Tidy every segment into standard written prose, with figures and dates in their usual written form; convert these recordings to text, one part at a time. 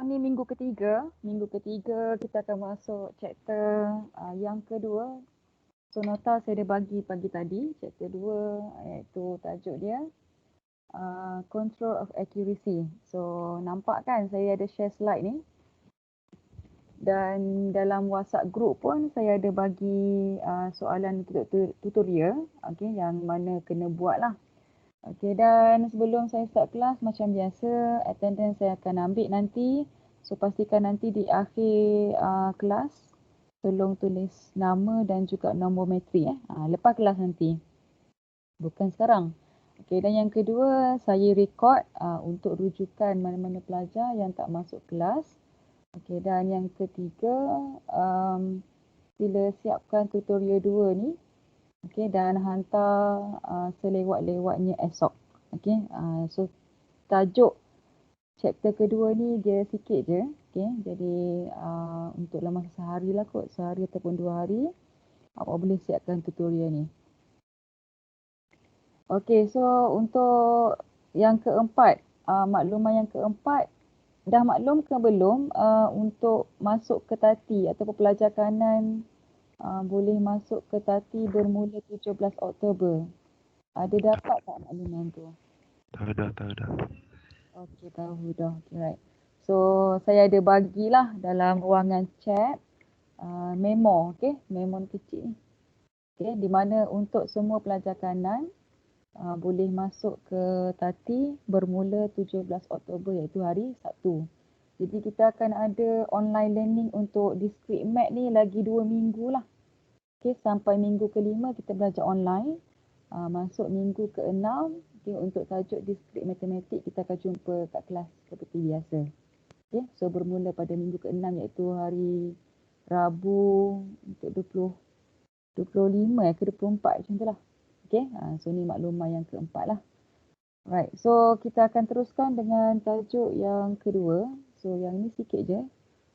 Ni minggu ketiga. Minggu ketiga kita akan masuk chapter yang kedua. So nota saya dah bagi pagi tadi, chapter 2 iaitu tajuk dia Control of Accuracy. So nampak kan saya ada share slide ni. Dan dalam WhatsApp group pun saya ada bagi soalan tutorial, okay, yang mana kena buat lah. Okay, dan sebelum saya start kelas macam biasa, attendance saya akan ambil nanti. So pastikan nanti di akhir kelas tolong tulis nama dan juga nombor matrik lepas kelas nanti. Bukan sekarang. Okay, dan yang kedua saya record untuk rujukan mana-mana pelajar yang tak masuk kelas. Okay, dan yang ketiga sila siapkan tutorial 2 ni. Okay, dan hantar selewat-lewatnya esok. Okay, so tajuk chapter kedua ni dia sikit je. Okay, jadi untuk dalam masa sehari lah kot, sehari ataupun 2 hari, awak boleh siapkan tutorial ni. Okay, so untuk yang keempat, makluman yang keempat, dah maklum ke belum untuk masuk ke tati ataupun pelajar kanan boleh masuk ke tati bermula 17 Oktober. Ada dapat tak makluman tu? Dah. Okey, tahu dah. Okay, right. So, saya ada bagilah dalam ruangan chat memo, okey, memo kecil ni. Okey, di mana untuk semua pelajar kanan boleh masuk ke tati bermula 17 Oktober iaitu hari Sabtu. Jadi kita akan ada online learning untuk discrete math ni lagi 2 minggu lah. Okay, sampai minggu ke-5 kita belajar online. Masuk minggu ke-6, okay, untuk tajuk discrete matematik kita akan jumpa kat kelas seperti biasa. Okay, so bermula pada minggu ke-6 iaitu hari Rabu untuk 25 ke 24 macam tu lah. Okay, so ni makluman yang keempat lah. Right, so kita akan teruskan dengan tajuk yang kedua. So yang ni sikit je.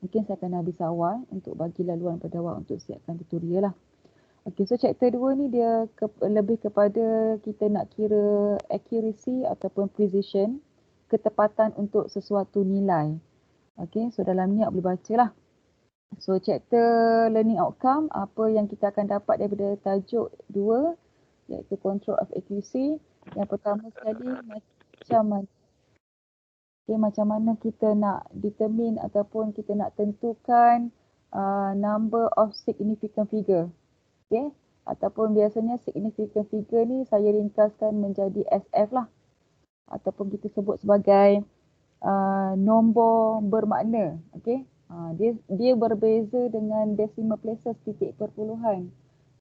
Mungkin saya akan habis awal untuk bagi laluan pada awak untuk siapkan tutorial lah. Okay, so chapter 2 ni dia lebih kepada kita nak kira accuracy ataupun precision, ketepatan untuk sesuatu nilai. Okay, so dalam ni awak boleh baca lah. So chapter learning outcome, apa yang kita akan dapat daripada tajuk 2 iaitu control of accuracy. Yang pertama sekali macam mana kita nak determine ataupun kita nak tentukan number of significant figure. Okay, ataupun biasanya significant figure ni saya ringkaskan menjadi SF lah. Ataupun kita sebut sebagai nombor bermakna. Okay, dia berbeza dengan decimal places, titik perpuluhan.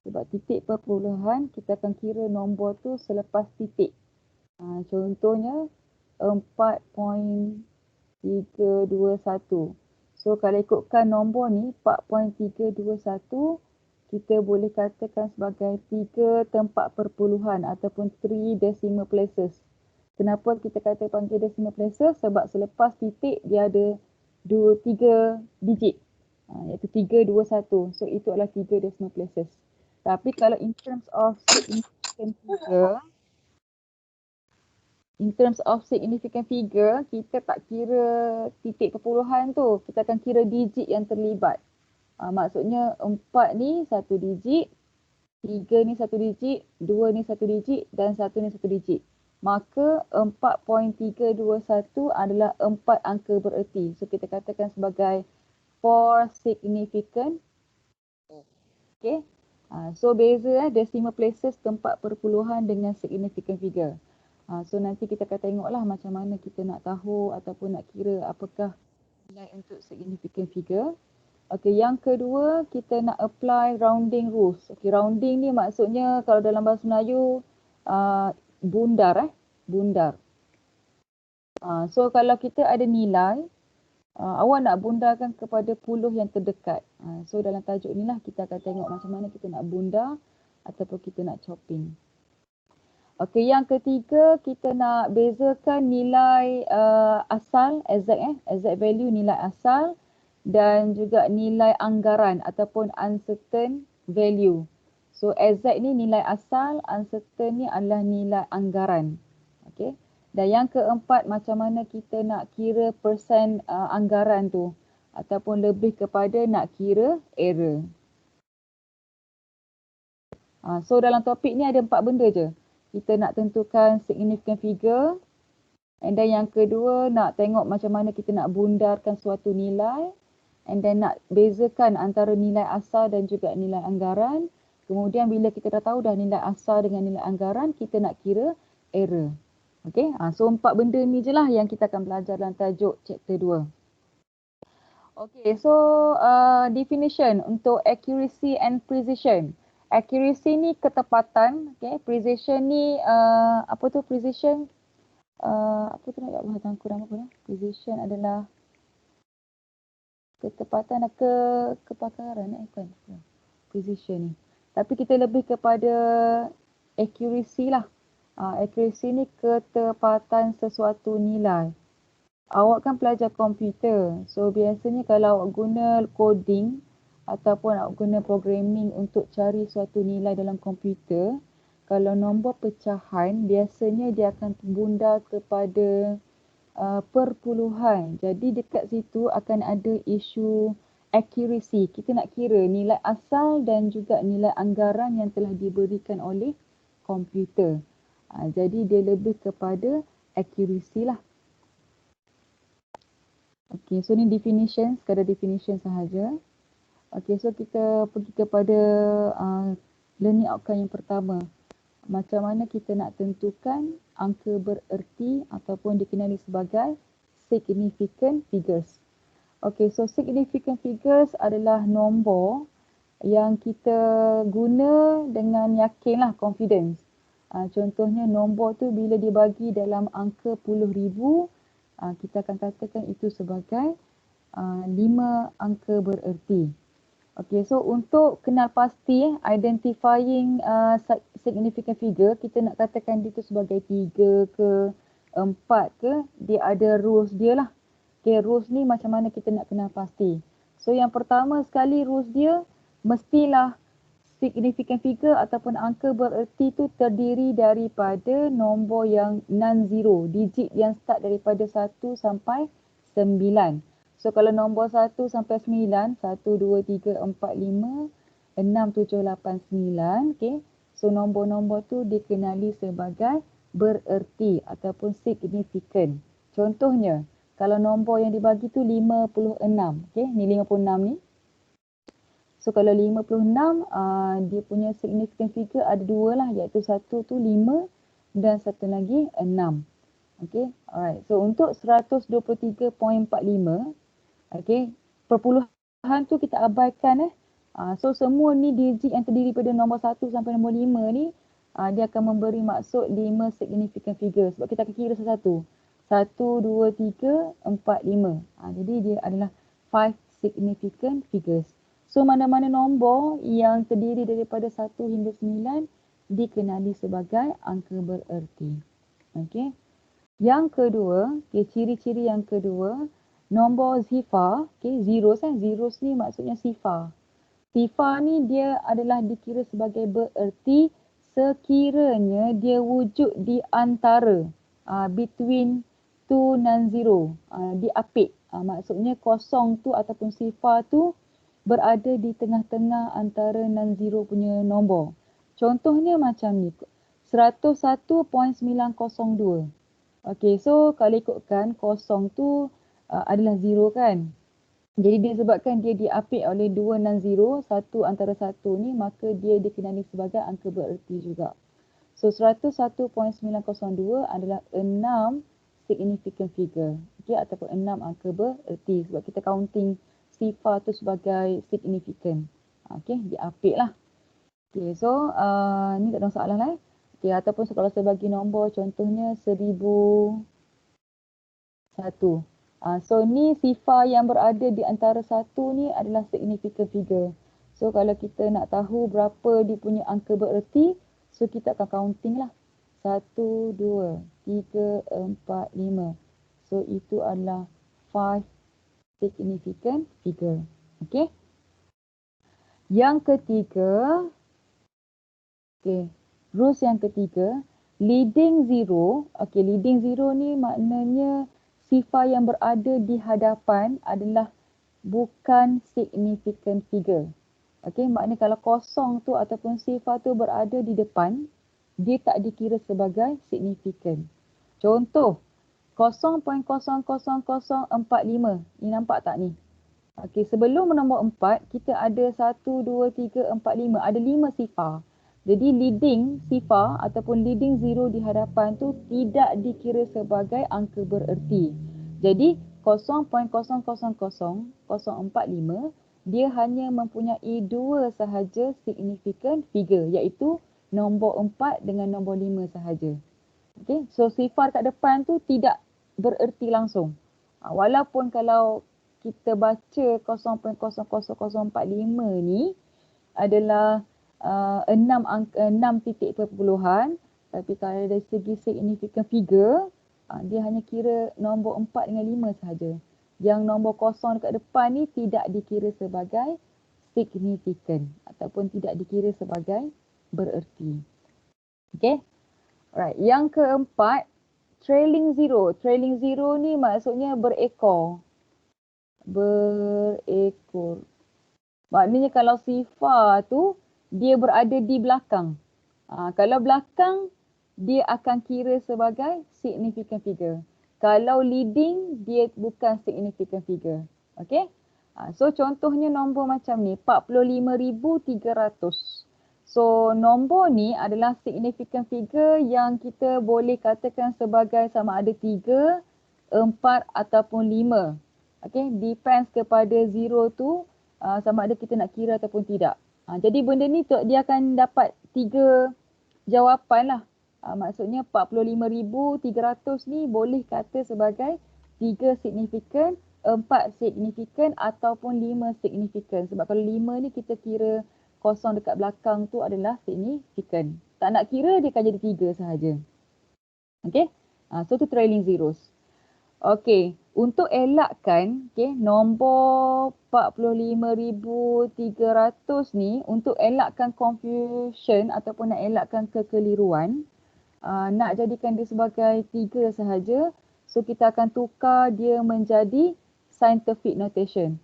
Sebab titik perpuluhan kita akan kira nombor tu selepas titik. Contohnya 4.321. So kalau ikutkan nombor ni 4.321, kita boleh katakan sebagai 3 tempat perpuluhan ataupun 3 decimal places. Kenapa kita kata panggil decimal places? Sebab selepas titik dia ada 3 digit. Iaitu 321. So itu adalah 3 decimal places. Tapi kalau in terms of significant figure, kita tak kira titik perpuluhan tu. Kita akan kira digit yang terlibat. Maksudnya 4 ni 1 digit, 3 ni 1 digit, 2 ni 1 digit dan 1 ni 1 digit. Maka 4.321 adalah 4 angka bererti. So kita katakan sebagai 4 significant. Okay. So beza decimal places tempat perpuluhan dengan significant figure. So nanti kita akan tengoklah macam mana kita nak tahu ataupun nak kira apakah nilai untuk significant figure. Okay, yang kedua kita nak apply rounding rules. Okay, rounding ni maksudnya kalau dalam bahasa Melayu bundar. So kalau kita ada nilai, awak nak bundarkan kepada puluh yang terdekat. So dalam tajuk ni lah kita akan tengok macam mana kita nak bundar ataupun kita nak chopping. Okay, yang ketiga kita nak bezakan nilai asal, exact value nilai asal dan juga nilai anggaran ataupun uncertain value. So exact ni nilai asal, uncertain ni adalah nilai anggaran. Okay. Dan yang keempat, macam mana kita nak kira persen anggaran tu. Ataupun lebih kepada nak kira error. So dalam topik ni ada 4 benda je. Kita nak tentukan significant figure. And then yang kedua, nak tengok macam mana kita nak bundarkan suatu nilai. And then nak bezakan antara nilai asal dan juga nilai anggaran. Kemudian bila kita dah tahu dah nilai asal dengan nilai anggaran, kita nak kira error. Okay, so 4 benda ni je lah yang kita akan belajar dalam tajuk chapter 2. Okay, so definition untuk accuracy and precision. Accuracy ni ketepatan, okay. Precision ni apa tu precision? Apa tu nak Allah tangku nama apa dah? Precision adalah ketepatan dan kepakaran kan. Precision ni. Tapi kita lebih kepada accuracy lah. Accuracy ni ketepatan sesuatu nilai. Awak kan pelajar komputer. So biasanya kalau awak guna coding ataupun awak guna programming untuk cari suatu nilai dalam komputer, kalau nombor pecahan biasanya dia akan bundar kepada perpuluhan. Jadi dekat situ akan ada isu accuracy. Kita nak kira nilai asal dan juga nilai anggaran yang telah diberikan oleh komputer. Jadi dia lebih kepada accuracy lah. Okay, so ni definition, sekadar definition sahaja. Okay, so kita pergi kepada learning outcome yang pertama. Macam mana kita nak tentukan angka bererti ataupun dikenali sebagai significant figures. Okay, so significant figures adalah nombor yang kita guna dengan yakin lah, confidence. Contohnya nombor tu bila dibagi dalam angka puluh ribu, kita akan katakan itu sebagai 5 angka bererti. Okay, so untuk kenal pasti identifying significant figure, kita nak katakan dia tu sebagai 3 ke 4 ke, dia ada rules dia lah. Okay, rules ni macam mana kita nak kenal pasti. So yang pertama sekali rules dia, mestilah significant figure ataupun angka bererti tu terdiri daripada nombor yang non-zero, digit yang start daripada 1 sampai 9. So kalau nombor 1 sampai 9, 1, 2, 3, 4, 5, 6, 7, 8, 9. Okay. So nombor-nombor tu dikenali sebagai bererti ataupun significant. Contohnya, kalau nombor yang dibagi tu 56. Okay. Ni 56 ni. So kalau 56, dia punya significant figure ada 2 lah, iaitu satu tu 5 dan satu lagi 6. Okay, alright. So untuk 123.45, okay, perpuluhan tu kita abaikan So semua ni digit yang terdiri pada nombor 1 sampai nombor 5 ni, dia akan memberi maksud 5 significant figure. Sebab kita akan kira satu-satu. 1, 2, 3, 4, 5. Jadi dia adalah 5 significant figures. So mana-mana nombor yang terdiri daripada 1 hingga 9 dikenali sebagai angka bererti. Okey. Yang kedua, ciri-ciri yang kedua, nombor sifar, zeros zeros ni maksudnya sifar. Sifar ni dia adalah dikira sebagai bererti sekiranya dia wujud di antara between two non-zero, di apit. Maksudnya kosong tu ataupun sifar tu berada di tengah-tengah antara non-zero punya nombor. Contohnya macam ni, 101.902. Okey, so kalau ikutkan kosong tu adalah zero kan. Jadi disebabkan dia diapit oleh 2 non-zero, satu antara satu ni, maka dia dikenali sebagai angka bererti juga. So 101.902 adalah 6 significant figure. Okey, ataupun 6 angka bererti sebab kita counting sifar tu sebagai significant. Okey, diapit lah. Okey, so ni tak ada masalah lah. Okey, ataupun kalau saya bagi nombor contohnya 1001. So ni sifar yang berada di antara satu ni adalah significant figure. So kalau kita nak tahu berapa dia punya angka bererti, so kita akan counting lah. 1, 2, 3, 4, 5. So itu adalah 5 significant figure. Okey. Yang ketiga, rules yang ketiga, Leading zero, okay, leading zero ni maknanya sifar yang berada di hadapan adalah bukan significant figure. Okay, maknanya kalau kosong tu ataupun sifar tu berada di depan, dia tak dikira sebagai significant. Contoh, 0.00045. Ni nampak tak ni? Okey, sebelum nombor 4, kita ada 1, 2, 3, 4, 5. Ada 5 sifar. Jadi leading sifar ataupun leading zero di hadapan tu tidak dikira sebagai angka bererti. Jadi 0.0000045 dia hanya mempunyai 2 sahaja significant figure, iaitu nombor 4 dengan nombor 5 sahaja. Okey, so sifar kat depan tu tidak bererti langsung. Walaupun kalau kita baca 0.00045 ni adalah 6 titik perpuluhan, tapi kalau dari segi significant figure, dia hanya kira nombor 4 dengan 5 sahaja. Yang nombor kosong dekat depan ni tidak dikira sebagai significant ataupun tidak dikira sebagai bererti. Okey. Right, yang keempat, trailing zero. Trailing zero ni maksudnya berekor. Berekor. Maknanya kalau sifar tu, dia berada di belakang. Kalau belakang, dia akan kira sebagai significant figure. Kalau leading, dia bukan significant figure. Okay? So contohnya nombor macam ni, 45,300. So nombor ni adalah significant figure yang kita boleh katakan sebagai sama ada 3, 4 ataupun 5. Okay, depends kepada zero tu sama ada kita nak kira ataupun tidak. Jadi benda ni dia akan dapat 3 jawapan lah. Maksudnya 45,300 ni boleh kata sebagai 3 significant, 4 significant ataupun 5 significant. Sebab kalau 5 ni kita kira kosong dekat belakang tu adalah significant. Tak nak kira dia akan jadi 3 sahaja. Okay. So tu trailing zeros. Okay. Untuk elakkan nombor 45,300 ni, untuk elakkan confusion ataupun nak elakkan kekeliruan, nak jadikan dia sebagai 3 sahaja. So kita akan tukar dia menjadi scientific notation.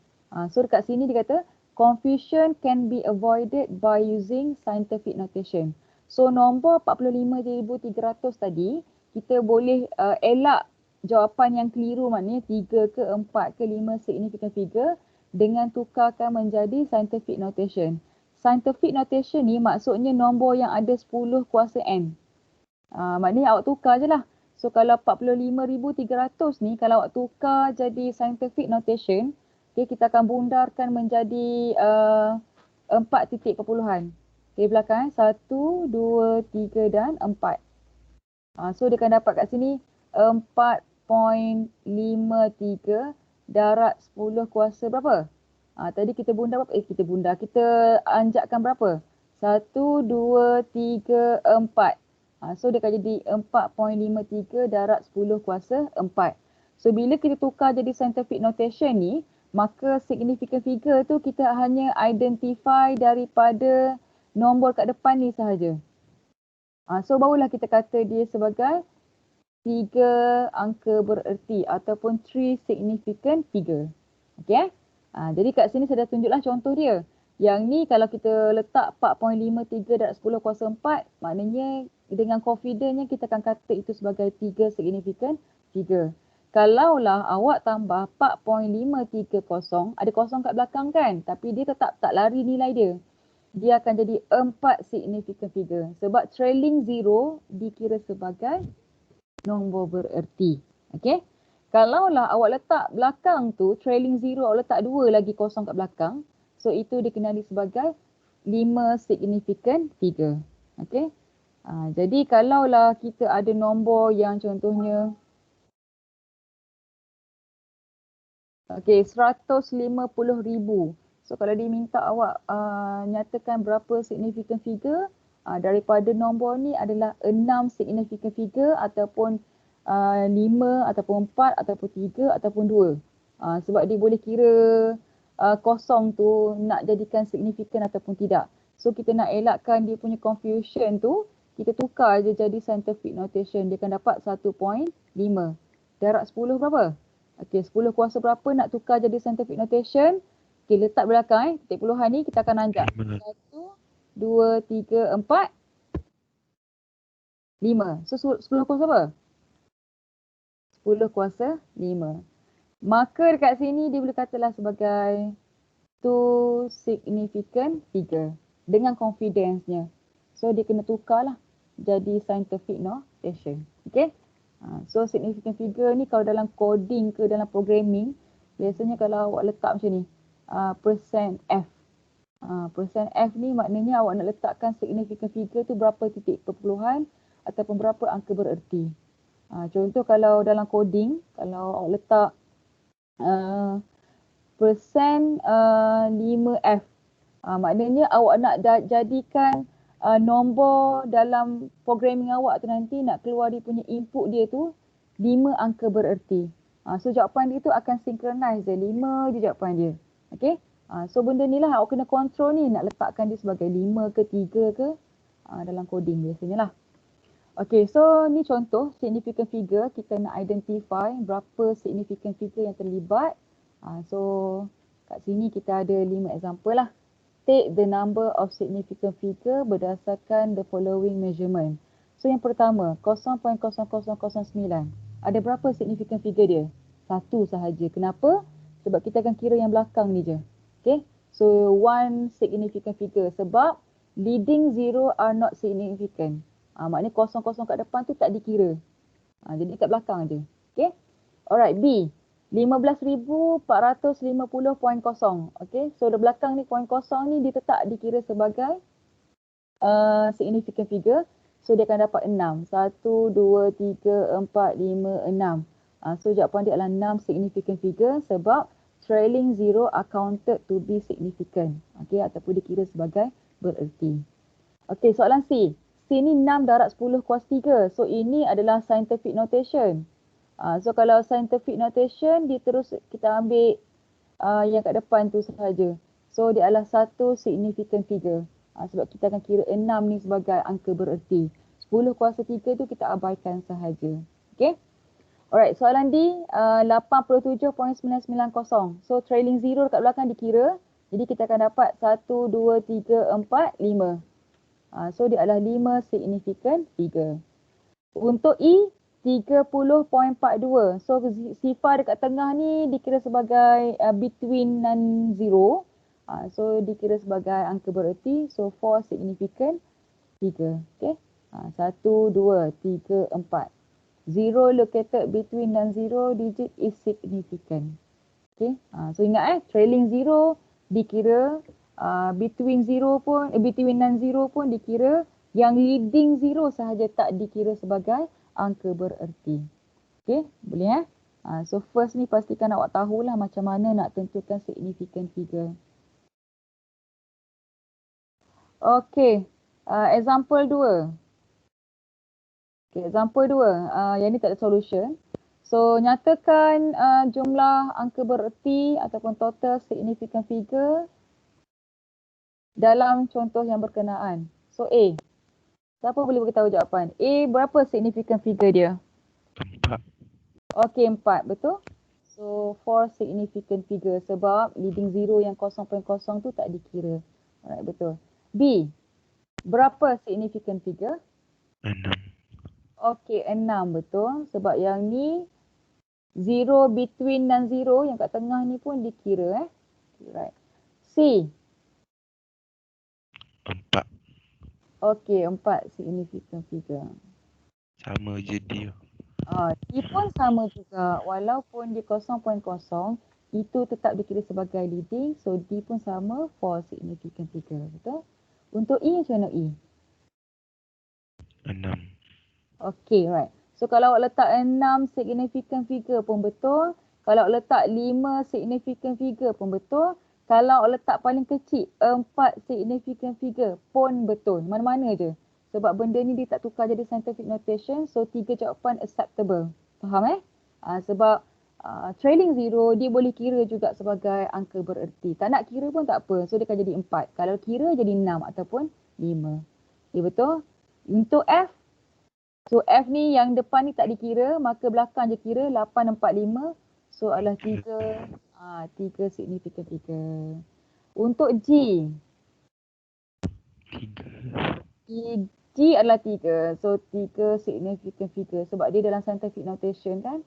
So dekat sini dia kata, confusion can be avoided by using scientific notation. So nombor 45,300 tadi, kita boleh elak jawapan yang keliru, maknanya 3 ke 4 ke 5 significant figure dengan tukarkan menjadi scientific notation. Scientific notation ni maksudnya nombor yang ada 10 kuasa n. Maknanya awak tukar je lah. So kalau 45,300 ni, kalau awak tukar jadi scientific notation, okay, kita akan bundarkan menjadi 4 titik perpuluhan. Okay, belakang 1, 2, 3 dan 4. So dia akan dapat kat sini 4.53 darat 10 kuasa berapa? Tadi kita bundar berapa? Kita anjakkan berapa? 1, 2, 3, 4. So dia akan jadi 4.53 darat 10 kuasa 4. So bila kita tukar jadi scientific notation ni, maka significant figure tu kita hanya identify daripada nombor kat depan ni sahaja. So barulah kita kata dia sebagai 3 angka bererti ataupun 3 significant figure. Okay? Jadi kat sini saya dah tunjuklah contoh dia. Yang ni kalau kita letak 4.53 darab 10 kuasa 4, maknanya dengan confidentnya kita akan kata itu sebagai 3 significant figure. Kalaulah awak tambah 4.530, ada kosong kat belakang kan, tapi dia tetap tak lari nilai dia. Dia akan jadi 4 significant figure. Sebab trailing zero dikira sebagai nombor bererti. Okay? Kalaulah awak letak belakang tu, trailing zero awak letak 2 lagi kosong kat belakang, so itu dikenali sebagai 5 significant figure. Okay? Jadi kalaulah kita ada nombor yang contohnya 150,000. So kalau dia minta awak nyatakan berapa significant figure, daripada nombor ni adalah 6 significant figure ataupun 5 ataupun 4 ataupun 3 ataupun 2. Sebab dia boleh kira kosong tu nak jadikan significant ataupun tidak. So kita nak elakkan dia punya confusion tu, kita tukar je jadi scientific notation. Dia akan dapat 1.5. Darab 10 berapa? Okey, 10 kuasa berapa nak tukar jadi scientific notation? Okey, letak belakang titik puluhan ni kita akan nanjak. 1, 2, 3, 4, 5. So 10 kuasa apa? 10 kuasa 5. Maka dekat sini dia boleh katalah sebagai two significant figure dengan confidence-nya. So dia kena tukar lah jadi scientific notation. Okay. So significant figure ni kalau dalam coding ke dalam programming, biasanya kalau awak letak macam ni, percent %F. Percent %F ni maknanya awak nak letakkan significant figure tu berapa titik perpuluhan ataupun berapa angka bererti. Contoh kalau dalam coding, kalau awak letak persen 5F. Maknanya awak nak jadikan nombor dalam programming awak tu nanti nak keluar dia punya input dia tu 5 angka bererti. So jawapan dia tu akan synchronize je, 5 je jawapan dia. Okay. So benda ni lah awak kena control ni, nak letakkan dia sebagai 5 ke 3 ke dalam coding biasanya lah. Okay, so ni contoh significant figure. Kita nak identify berapa significant figure yang terlibat. So kat sini kita ada 5 example lah. Take the number of significant figure berdasarkan the following measurement. So yang pertama 0.0009. Ada berapa significant figure dia? 1 sahaja. Kenapa? Sebab kita akan kira yang belakang ni je. Okay. So one significant figure sebab leading zero are not significant. Maknanya kosong-kosong kat depan tu tak dikira. Jadi kat belakang je. Okay. Alright, B. 15,450.0. Okay. So di belakang ni point kosong ni dia tetap dikira sebagai significant figure. So dia akan dapat 6. 1, 2, 3, 4, 5, 6. So jawapan dia adalah 6 significant figure sebab trailing zero are counted to be significant. Okay. Ataupun dikira sebagai bererti. Okay, soalan C. C ni 6 darab 10 kuasa 3. So ini adalah scientific notation. So kalau scientific notation, dia terus kita ambil yang kat depan tu sahaja. So dia adalah satu significant figure. Sebab kita akan kira 6 ni sebagai angka bererti. 10 kuasa 3 tu kita abaikan sahaja. Okay. Alright, soalan D, 87.990. So trailing zero dekat belakang dikira. Jadi kita akan dapat 1, 2, 3, 4, 5. So dia adalah 5 significant figure. Untuk E, 30.42. So sifar dekat tengah ni dikira sebagai between non-zero. So dikira sebagai angka bererti. So 4 significant figure. Okay. 1, 2, 3, 4. Zero located between non-zero digit is significant. Okay. So ingat trailing zero dikira, between non-zero pun dikira, yang leading zero sahaja tak dikira sebagai angka bererti. Okay, boleh So first ni pastikan awak tahulah macam mana nak tentukan significant figure. Okay, example 2. Okay, example 2, yang ni tak ada solution. So nyatakan jumlah angka bererti ataupun total significant figure dalam contoh yang berkenaan. So A, siapa boleh beritahu jawapan? A berapa significant figure dia? 4. Okey, 4, betul? So 4 significant figure sebab leading zero yang 0.0 tu tak dikira. Alright, betul. B, berapa significant figure? 6. Okey, 6, betul. Sebab yang ni zero between non-zero yang kat tengah ni pun dikira. Right. C, 4. okey, 4 significant figure. Sama je dia. D pun sama juga. Walaupun dia 0.0, itu tetap dikira sebagai leading. So D pun sama for significant figure. Betul? Untuk E macam mana E? 6. Okay, right. So kalau awak letak 6 significant figure pun betul. Kalau awak letak 5 significant figure pun betul. Kalau awak letak paling kecil 4 significant figure pun betul. Mana-mana je. Sebab benda ni dia tak tukar jadi scientific notation. So 3 jawapan acceptable. Faham sebab trailing zero dia boleh kira juga sebagai angka bererti. Tak nak kira pun tak apa. So dia akan jadi 4. Kalau kira jadi 6 ataupun 5. Okay, betul? Untuk F, so F ni yang depan ni tak dikira, maka belakang je kira 845. So adalah 3 significant figure. Untuk G, 3. G adalah 3. So 3 significant figure sebab dia dalam scientific notation kan.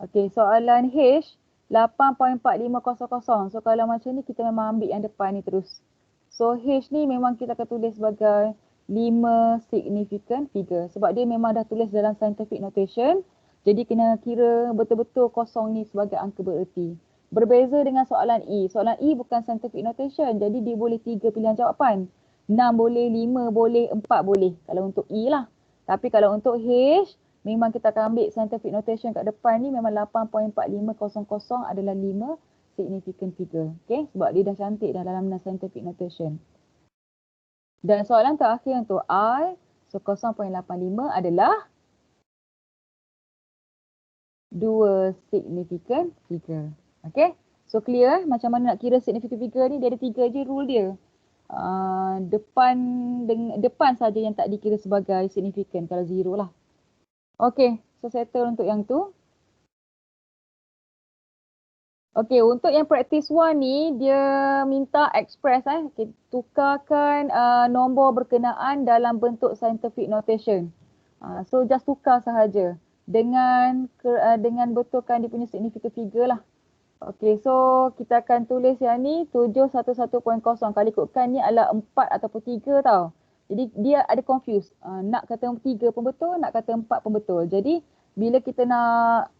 Okey, soalan H 8.4500. So kalau macam ni kita memang ambil yang depan ni terus. So H ni memang kita akan tulis sebagai 5 significant figure sebab dia memang dah tulis dalam scientific notation. Jadi kena kira betul-betul kosong ni sebagai angka bererti. Berbeza dengan soalan E. Soalan E bukan scientific notation. Jadi dia boleh 3 pilihan jawapan. 6 boleh, 5 boleh, 4 boleh. Kalau untuk E lah. Tapi kalau untuk H, memang kita akan ambil scientific notation kat depan ni memang 8.4500 adalah 5 significant figure. Okay, sebab dia dah cantik dah dalam scientific notation. Dan soalan terakhir untuk I, so 0.85 adalah 2 significant figure. Okay, so clear macam mana nak kira significant figure ni, dia ada 3 je rule dia. Depan saja yang tak dikira sebagai significant, kalau zero lah. Okay, so settle untuk yang tu. Okay, untuk yang practice 1 ni, dia minta express okay, tukarkan nombor berkenaan dalam bentuk scientific notation. So just tukar sahaja dengan betulkan dia punya significant figure lah. Okay, so kita akan tulis yang ni 711.0. Kalau ikutkan ni adalah 4 ataupun 3 tau. Jadi dia ada confuse. Nak kata 3 pun betul, nak kata 4 pun betul. Jadi bila kita nak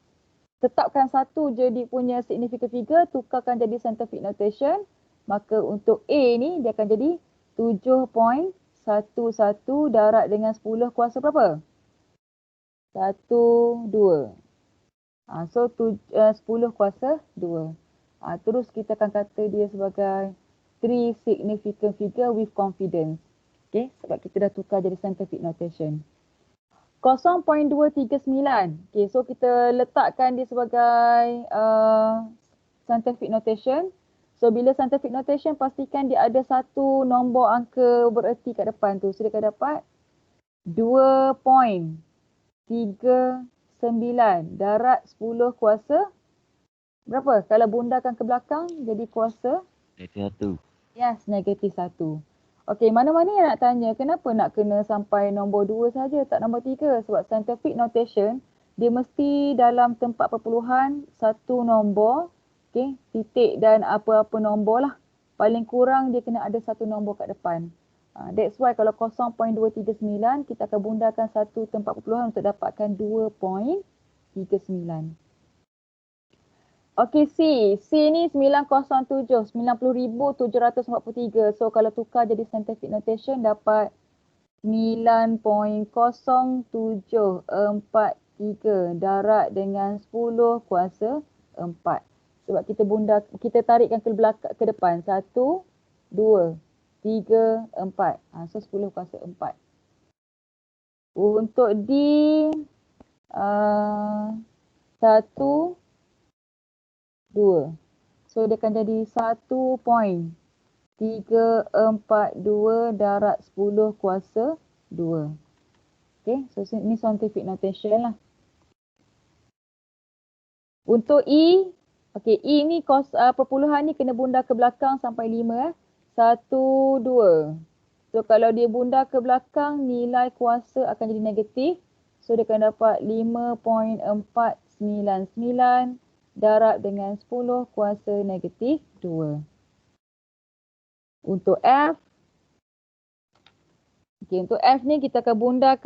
tetapkan satu je dia punya significant figure, tukarkan jadi scientific notation. Maka untuk A ni dia akan jadi 7.11 darab dengan 10 kuasa berapa? 1, 2. So 10 kuasa 2. Terus kita akan kata dia sebagai 3 significant figure with confidence. Okay, sebab kita dah tukar jadi scientific notation. 0.239. Okay, so kita letakkan dia sebagai scientific notation. So bila scientific notation, pastikan dia ada satu nombor angka bererti kat depan tu. So dia akan dapat 2.39 darab 10 kuasa berapa? Kalau bundakan ke belakang jadi kuasa -1. yes, -1. Okey, mana-mana yang nak tanya, kenapa nak kena sampai nombor 2 saja, tak nombor 3? Sebab scientific notation, dia mesti dalam tempat perpuluhan satu nombor, okey, titik dan apa-apa nombor lah. Paling kurang dia kena ada satu nombor kat depan. That's why kalau 0.239, kita akan bundakan satu tempat perpuluhan untuk dapatkan 2.39. Okey, C ni 907, 90,743. So kalau tukar jadi scientific notation dapat 9.0743 darab dengan 10 kuasa 4. Sebab kita tarikkan ke belakang, ke depan. 1, 2, 3, 4. So 10 kuasa 4. Untuk D 1, 2. So dia akan jadi 1.342 darab 10 kuasa 2. Okay, so ini scientific notation lah. Untuk E, okay, E ni perpuluhan ni kena bunda ke belakang sampai 5. 1, 2. So kalau dia bunda ke belakang, nilai kuasa akan jadi negatif. So dia akan dapat 5.499 darab dengan 10 kuasa negatif 2. Untuk F, okay, untuk F ni kita akan bunda.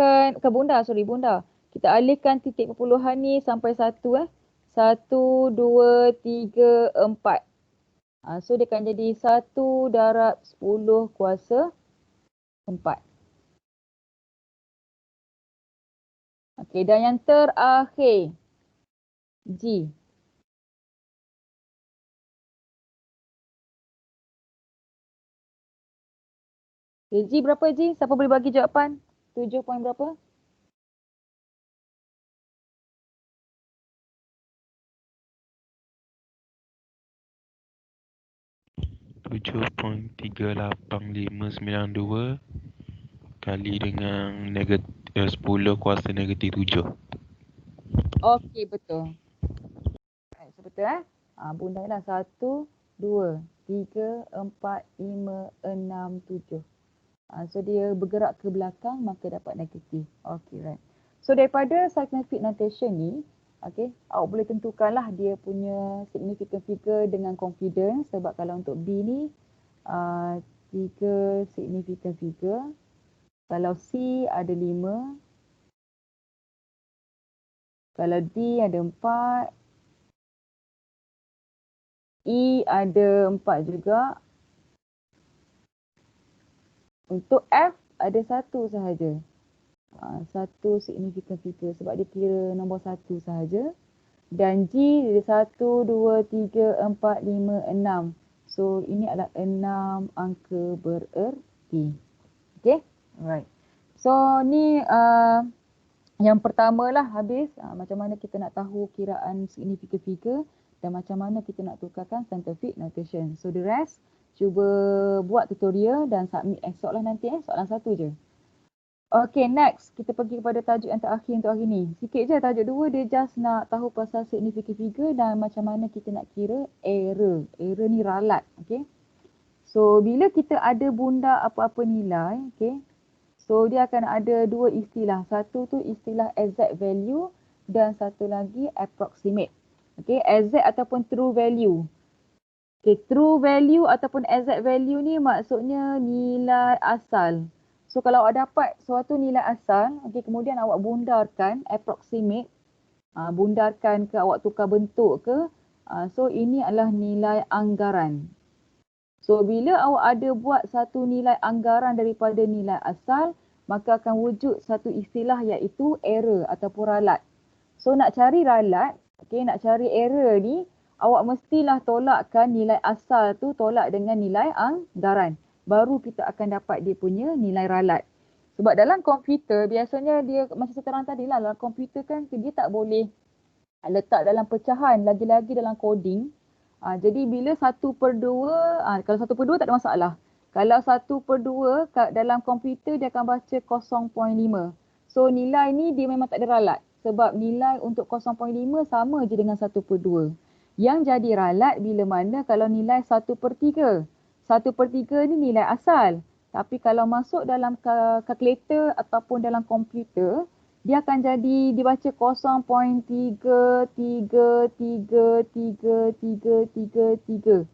Kita alihkan titik perpuluhan ni sampai 1. 1, 2, 3, 4. So dia akan jadi 1 darab 10 kuasa 4. Okay, dan yang terakhir, G. Okay, G berapa G? Siapa boleh bagi jawapan? 7 point berapa? .38592 kali dengan 10 kuasa -7. Okey, betul. Right, so betul bunda lah 1, 2, 3, 4, 5, 6, 7. So dia bergerak ke belakang maka dapat negatif. Okey, right. So daripada scientific notation ni, okey, awak boleh tentukanlah dia punya significant figure dengan confidence sebab kalau untuk B ni 3 significant figure. Kalau C ada 5. Kalau D ada 4. E ada 4 juga. Untuk F ada 1 sahaja. Satu significant figure sebab dia kira nombor 1 sahaja. Dan G ada 1, 2, 3, 4, 5, 6. So ini adalah 6 angka bererti. Okay, alright. So ni yang pertama lah habis. Macam mana kita nak tahu kiraan significant figure dan macam mana kita nak tukarkan scientific notation. So the rest cuba buat tutorial dan submit esok lah nanti soalan 1 je. Okay, next kita pergi kepada tajuk yang terakhir untuk hari ni. Sikit je tajuk 2 dia just nak tahu pasal significant figure dan macam mana kita nak kira error. Error ni ralat, okay. So bila kita ada bunda apa-apa nilai, okay. So dia akan ada 2 istilah. Satu tu istilah exact value dan satu lagi approximate. Okay, exact ataupun true value. Okay, true value ataupun exact value ni maksudnya nilai asal. So kalau awak dapat suatu nilai asal, okay, kemudian awak bundarkan approximate, bundarkan ke awak tukar bentuk ke, so ini adalah nilai anggaran. So bila awak ada buat satu nilai anggaran daripada nilai asal, maka akan wujud satu istilah iaitu error ataupun ralat. So nak cari ralat, okay, nak cari error ni, awak mestilah tolakkan nilai asal tu tolak dengan nilai anggaran. Baru kita akan dapat dia punya nilai ralat. Sebab dalam komputer biasanya dia macam saya terang tadi lah, dalam komputer kan dia tak boleh letak dalam pecahan, lagi-lagi dalam coding. Jadi bila 1/2, kalau 1/2 tak ada masalah. Kalau 1/2 dalam komputer dia akan baca 0.5. So nilai ni dia memang tak ada ralat. Sebab nilai untuk 0.5 sama je dengan 1/2. Yang jadi ralat bila mana kalau nilai 1/3. 1/3 ni nilai asal. Tapi kalau masuk dalam kalkulator ataupun dalam komputer, dia akan jadi dibaca 0.333333.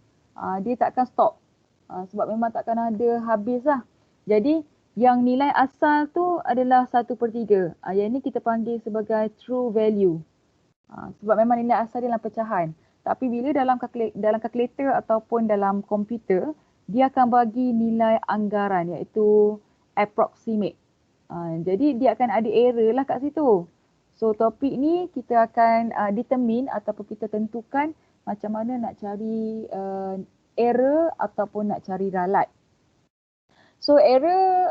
Dia takkan stop. Sebab memang takkan ada habis lah. Jadi yang nilai asal tu adalah 1/3. Yang ini kita panggil sebagai true value. Sebab memang nilai asal dia dalam pecahan. Tapi bila dalam kalkulator ataupun dalam komputer, dia akan bagi nilai anggaran iaitu approximate. Jadi dia akan ada error lah kat situ. So topik ni kita akan determine ataupun kita tentukan macam mana nak cari error ataupun nak cari ralat. So error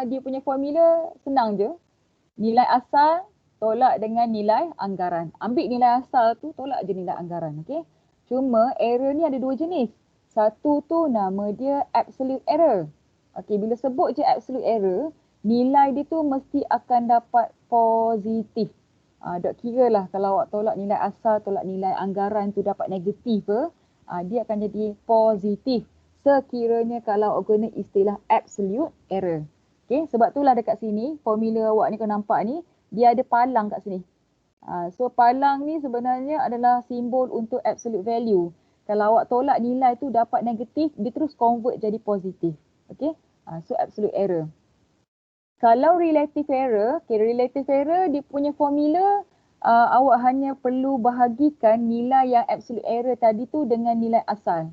dia punya formula senang je. Nilai asal tolak dengan nilai anggaran. Ambil nilai asal tu tolak je nilai anggaran. Okay? Cuma error ni ada 2 jenis. Satu tu nama dia absolute error. Okay, bila sebut je absolute error, nilai dia tu mesti akan dapat positif. Dok kira lah kalau awak tolak nilai asal, tolak nilai anggaran tu dapat negatif ke, dia akan jadi positif. Sekiranya kalau awak guna istilah absolute error. Okay, sebab itulah dekat sini, formula awak ni kau nampak ni, dia ada palang kat sini. So palang ni sebenarnya adalah simbol untuk absolute value. Kalau awak tolak nilai tu dapat negatif, dia terus convert jadi positif. Okay, so absolute error. Kalau relative error, okay, relative error dia punya formula awak hanya perlu bahagikan nilai yang absolute error tadi tu dengan nilai asal.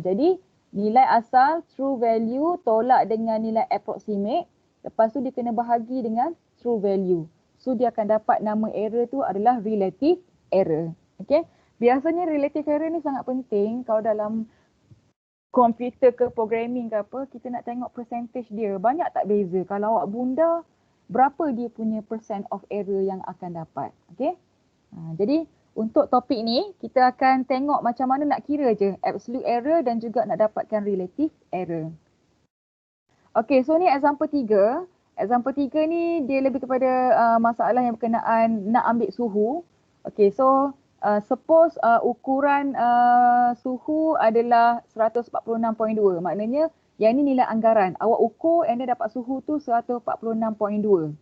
Jadi nilai asal true value tolak dengan nilai approximate, lepas tu dia kena bahagi dengan true value. So dia akan dapat nama error tu adalah relative error. Okay. Biasanya relative error ni sangat penting kalau dalam komputer ke programming ke apa, kita nak tengok percentage dia. Banyak tak beza? Kalau awak bunda, berapa dia punya percent of error yang akan dapat. Okay. Jadi untuk topik ni, kita akan tengok macam mana nak kira je absolute error dan juga nak dapatkan relative error. Okay, so ni example 3. Example 3 ni dia lebih kepada masalah yang berkenaan nak ambil suhu. Okay, so suppose ukuran suhu adalah 146.2. Maknanya yang ni nilai anggaran. Awak ukur and then dapat suhu tu 146.2.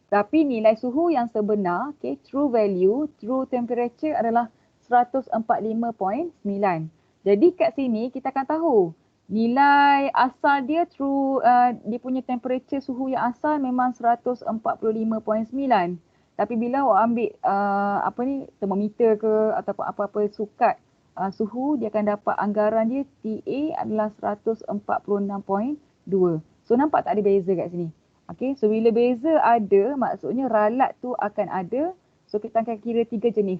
Tapi nilai suhu yang sebenar, okay, true value, true temperature adalah 145.9. Jadi kat sini kita akan tahu nilai asal dia true, dia punya temperature suhu yang asal memang 145.9. Tapi bila awak ambil termometer ke ataupun apa-apa sukat suhu, dia akan dapat anggaran dia TA adalah 146.2. So nampak tak ada beza kat sini? Okay, so bila beza ada, maksudnya ralat tu akan ada. So kita akan kira 3 jenis.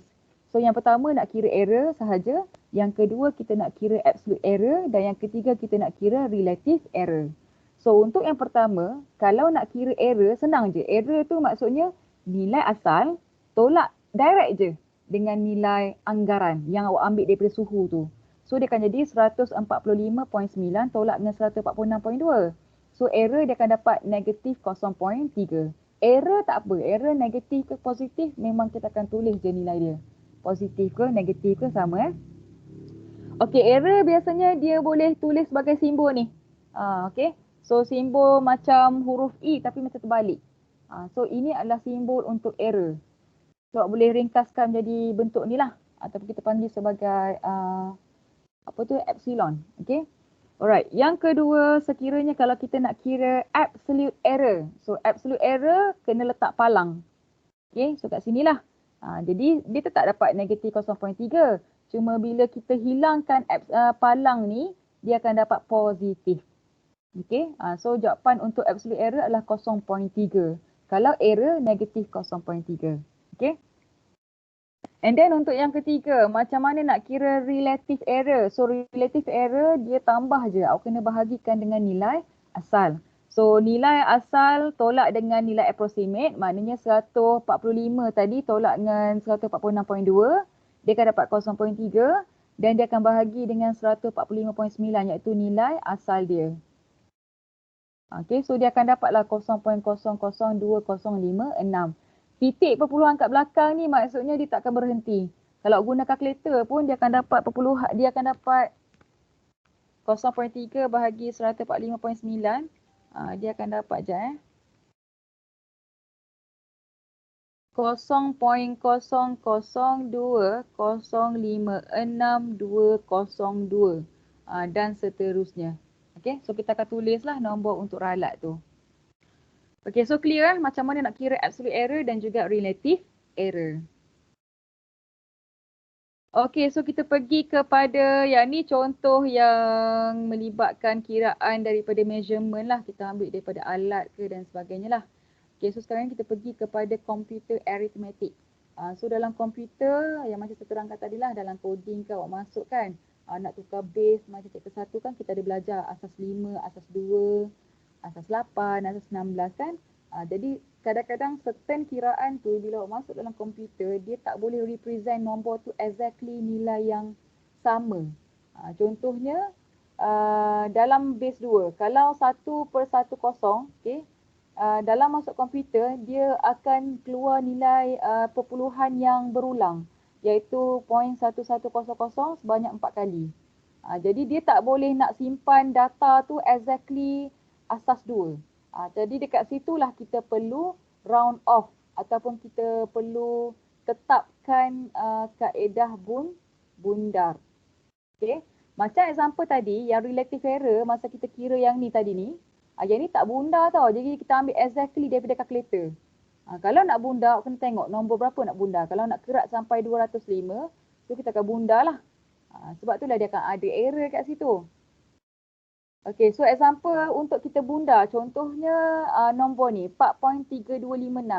So yang pertama nak kira error sahaja. Yang kedua kita nak kira absolute error. Dan yang ketiga kita nak kira relative error. So untuk yang pertama, kalau nak kira error, senang je. Error tu maksudnya nilai asal tolak direct je dengan nilai anggaran yang awak ambil daripada suhu tu. So dia akan jadi 145.9 tolak dengan 146.2. So error dia akan dapat negatif 0.3. Error tak apa. Error negatif ke positif memang kita akan tulis je nilai dia. Positif ke negatif ke sama Okey, error biasanya dia boleh tulis sebagai simbol ni. Okey. So simbol macam huruf E tapi macam terbalik. So ini adalah simbol untuk error. So boleh ringkaskan jadi bentuk ni lah. Ataupun kita panggil sebagai epsilon. Okey. Alright, yang kedua sekiranya kalau kita nak kira absolute error. So absolute error kena letak palang. Okay, so kat sinilah. Jadi dia tetap dapat negatif 0.3. Cuma bila kita hilangkan palang ni, dia akan dapat positif. Okay, so jawapan untuk absolute error adalah 0.3. Kalau error negatif 0.3. Okay. And then untuk yang ketiga, macam mana nak kira relative error? So relative error dia tambah je. Awak kena bahagikan dengan nilai asal. So nilai asal tolak dengan nilai approximate. Maknanya 145 tadi tolak dengan 146.2. Dia akan dapat 0.3. Dan dia akan bahagi dengan 145.9 iaitu nilai asal dia. Okay, so dia akan dapatlah 0.002056. Titik perpuluhan kat belakang ni maksudnya dia tak akan berhenti. Kalau guna kalkulator pun dia akan dapat perpuluhan, dia akan dapat 0.3 bahagi 145.9. Dia akan dapat je 0.002056.202 dan seterusnya. Okay, so kita akan tulislah nombor untuk ralat tu. Okay, so clear macam mana nak kira absolute error dan juga relative error. Okay, so kita pergi kepada yang ni contoh yang melibatkan kiraan daripada measurement lah. Kita ambil daripada alat ke dan sebagainya lah. Okay, so sekarang kita pergi kepada computer arithmetic. So dalam komputer yang macam saya terangkan tadi lah, dalam coding ke awak masuk kan. Nak tukar base macam chapter 1 kan kita ada belajar asas 5, asas 2. Asas 8, asas 16 kan. Jadi kadang-kadang certain kiraan tu bila awak masuk dalam komputer dia tak boleh represent nombor tu exactly nilai yang sama. Contohnya dalam base 2, kalau 1/10, okay, dalam masuk komputer dia akan keluar nilai perpuluhan yang berulang iaitu 0.1100 sebanyak 4 kali. Jadi dia tak boleh nak simpan data tu exactly asas 2. Jadi dekat situlah kita perlu round off ataupun kita perlu tetapkan kaedah bundar. Okay. Macam example tadi yang relative error masa kita kira yang ni tadi ni. Yang ni tak bundar tau. Jadi kita ambil exactly daripada kalkulator. Kalau nak bundar, kena tengok nombor berapa nak bundar. Kalau nak kerat sampai 205, so kita akan bundar lah. Sebab itulah dia akan ada error kat situ. Okay, so example untuk kita bundar, contohnya nombor ni 4.3256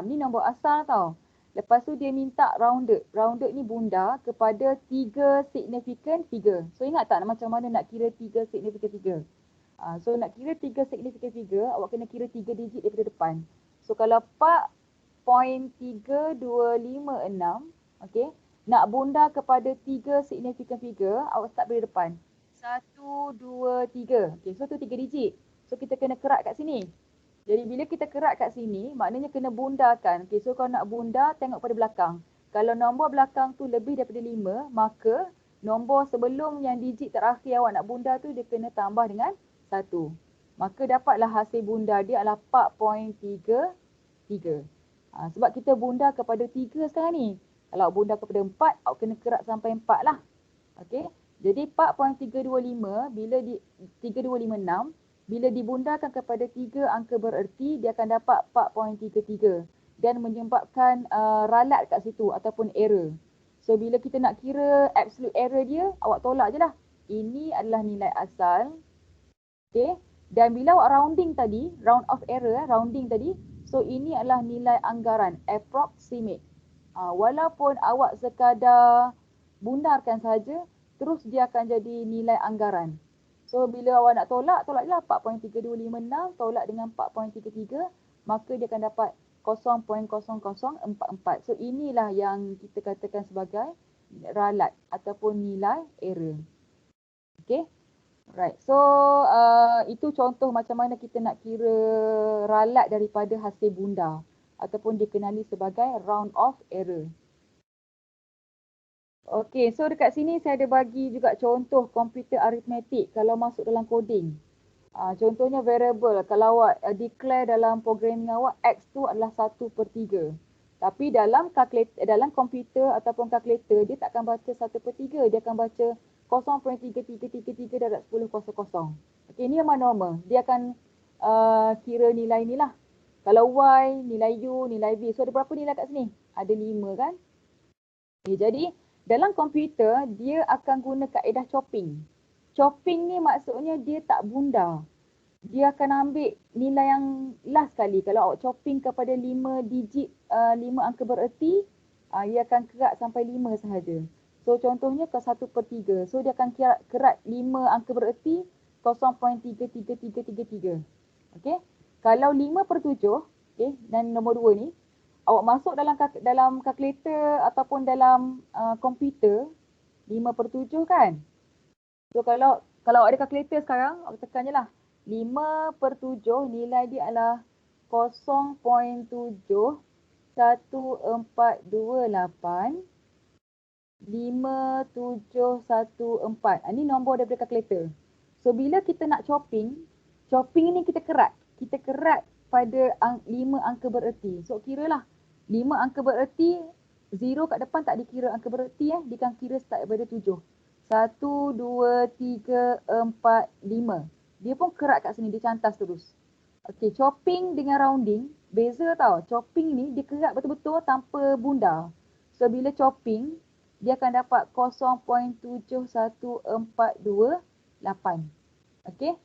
ni nombor asal tau. Lepas tu dia minta rounded. Rounded ni bundar kepada 3 significant figure. So ingat tak macam mana nak kira 3 significant figure? So nak kira 3 significant figure, awak kena kira 3 digit daripada depan. So kalau 4.3256, okay, nak bundar kepada 3 significant figure, awak start dari depan. 1, 2, 3. Okay, so tu 3 digit. So kita kena kerat kat sini. Jadi bila kita kerat kat sini, maknanya kena bundarkan. Okay, so kalau nak bundar, tengok pada belakang. Kalau nombor belakang tu lebih daripada 5, maka nombor sebelum yang digit terakhir awak nak bundar tu, dia kena tambah dengan 1. Maka dapatlah hasil bundar dia adalah 4.33. Sebab kita bundar kepada 3 sekarang ni. Kalau awak bundar kepada 4, awak kena kerat sampai 4 lah. Okay. Jadi 4.325 bila 3256 bila dibundarkan kepada 3 angka bererti, dia akan dapat 4.33 dan menyebabkan ralat kat situ ataupun error. So bila kita nak kira absolute error dia, awak tolak je lah. Ini adalah nilai asal. Okay. Dan bila awak rounding tadi, round off error, rounding tadi, so ini adalah nilai anggaran, approximate. Walaupun awak sekadar bundarkan saja, terus dia akan jadi nilai anggaran. So bila awak nak tolak, tolak je lah 4.3256 tolak dengan 4.33, maka dia akan dapat 0.0044. So inilah yang kita katakan sebagai ralat ataupun nilai error. Okay. Right. So itu contoh macam mana kita nak kira ralat daripada hasil bundar ataupun dikenali sebagai round off error. Okey, so dekat sini saya ada bagi juga contoh komputer aritmetik kalau masuk dalam coding. Contohnya variable, kalau awak declare dalam programming awak, X tu adalah 1/3. Tapi dalam komputer ataupun kalkulator, dia tak akan baca 1/3, dia akan baca 0.3333 darab 10 kosong. Okey, ini memang normal. Dia akan kira nilai ni lah. Kalau Y, nilai U, nilai V. So ada berapa nilai kat sini? Ada 5 kan? Okay, jadi dalam komputer, dia akan guna kaedah chopping. Chopping ni maksudnya dia tak bundar. Dia akan ambil nilai yang last kali. Kalau awak chopping kepada 5 digit, 5 angka bererti, dia akan kerat sampai 5 sahaja. So contohnya ke 1/3. So dia akan kerat 5 angka bererti 0.33333. Okay. Kalau 5/7, okay, dan nombor 2 ni, awak masuk dalam kalkulator ataupun dalam komputer 5/7 kan. So kalau awak ada kalkulator sekarang, awak tekan je lah. 5/7 nilai dia adalah 0.71428 5714. Ini nombor daripada kalkulator. So bila kita nak chopping ni kita kerat. Kita kerat pada 5 angka bererti. So kira lah 5 angka bererti, 0 kat depan tak dikira angka bererti. Dia akan kira start daripada 7. 1, 2, 3, 4, 5. Dia pun kerat kat sini, dia cantas terus. Okey, chopping dengan rounding, beza tau. Chopping ni dia kerat betul-betul tanpa bundar. So bila chopping, dia akan dapat 0.71428. Okey.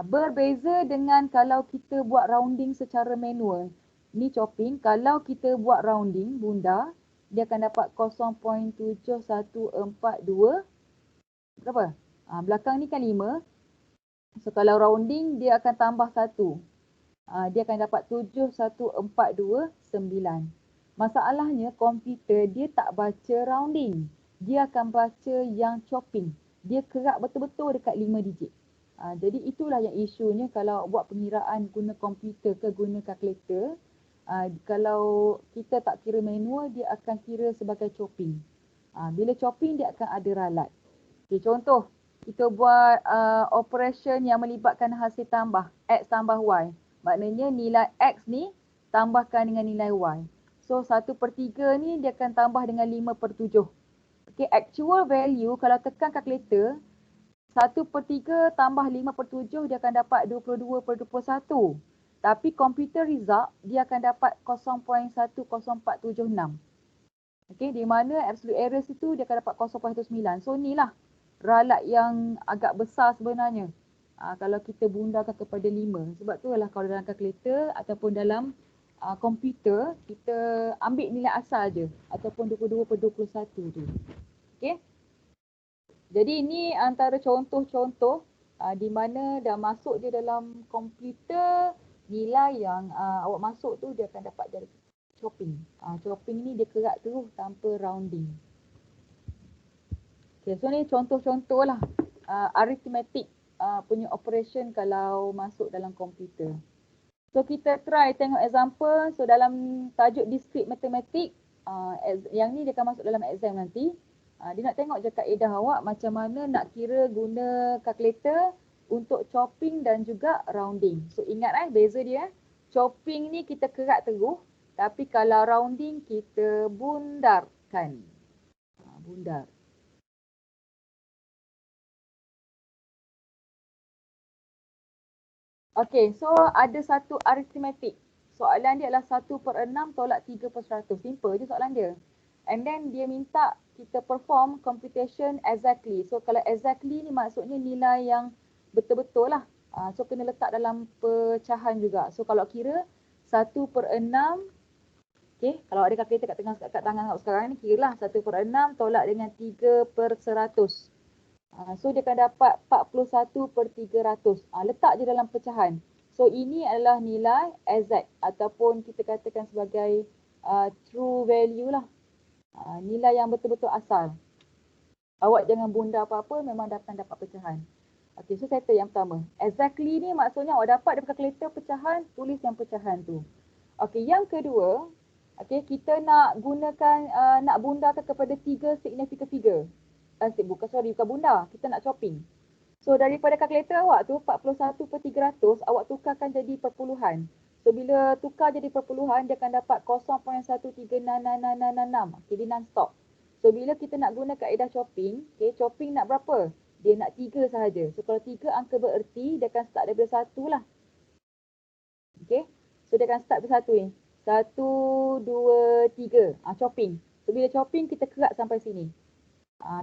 Berbeza dengan kalau kita buat rounding secara manual. Ni chopping, kalau kita buat rounding, bundar, dia akan dapat 0.7142. Berapa? Belakang ni kan 5. So kalau rounding, dia akan tambah 1. Dia akan dapat 71429. Masalahnya komputer dia tak baca rounding. Dia akan baca yang chopping. Dia kerat betul-betul dekat 5 digit. Jadi itulah yang isunya kalau buat pengiraan guna komputer ke guna kalkulator. Kalau kita tak kira manual, dia akan kira sebagai chopping. Bila chopping, dia akan ada ralat. Okay, contoh, kita buat operation yang melibatkan hasil tambah, X tambah Y. Maknanya nilai X ni tambahkan dengan nilai Y. So 1/3 ni dia akan tambah dengan 5/7. Okay, actual value kalau tekan kalkulator, 1/3 tambah 5/7 dia akan dapat 22/21. Tapi computer result dia akan dapat 0.10476. Okay, di mana absolute error situ dia akan dapat 0.9. So inilah ralat yang agak besar sebenarnya. Kalau kita bundarkan kepada 5. Sebab tu lah kalau dalam kalkulator ataupun dalam komputer, kita ambil nilai asal je. Ataupun 22/21 tu. Okay. Jadi ini antara contoh-contoh di mana dah masuk je dalam komputer, nilai yang awak masuk tu dia akan dapat dari chopping. Chopping ni dia kerat terus tanpa rounding. Okay, so ni contoh-contoh lah arithmetic punya operation kalau masuk dalam komputer. So kita try tengok example. So dalam tajuk discrete matematik, yang ni dia akan masuk dalam exam nanti. Dia nak tengok je kaedah awak macam mana nak kira guna calculator untuk chopping dan juga rounding. So ingat beza dia. Chopping ni kita kerat teguh, tapi kalau rounding kita bundarkan. Bundar. Okay, so ada satu arithmetic. Soalan dia adalah 1/6 tolak 3/100. Simple je soalan dia. And then dia minta kita perform computation exactly. So kalau exactly ni maksudnya nilai yang betul-betul lah. So kena letak dalam pecahan juga. So kalau kira 1/6, okay, kalau ada calculator kat tangan awak sekarang ni, kira lah 1/6 tolak dengan 3/100. So dia akan dapat 41/300. Letak je dalam pecahan. So ini adalah nilai exact ataupun kita katakan sebagai true value lah. Nilai yang betul-betul asal. Awak jangan bunda apa-apa, memang akan dapat pecahan. Okay, so settle yang pertama. Exactly ni maksudnya awak dapat daripada calculator pecahan, tulis yang pecahan tu. Okay, yang kedua, okay, kita nak gunakan, nak bundakan kepada 3 significant figure. Bukan bunda, kita nak chopping. So daripada kalkulator awak tu 41/300 awak tukarkan jadi perpuluhan. So bila tukar jadi perpuluhan dia akan dapat 0.136666. Okay, dia non-stop. So bila kita nak guna kaedah chopping, okay, chopping nak berapa? Dia nak 3 sahaja. So kalau 3 angka bererti dia akan start daripada 1 lah. Okay, so dia akan start daripada 1 ni. 1, 2, 3. Chopping. So bila chopping kita kerat sampai sini.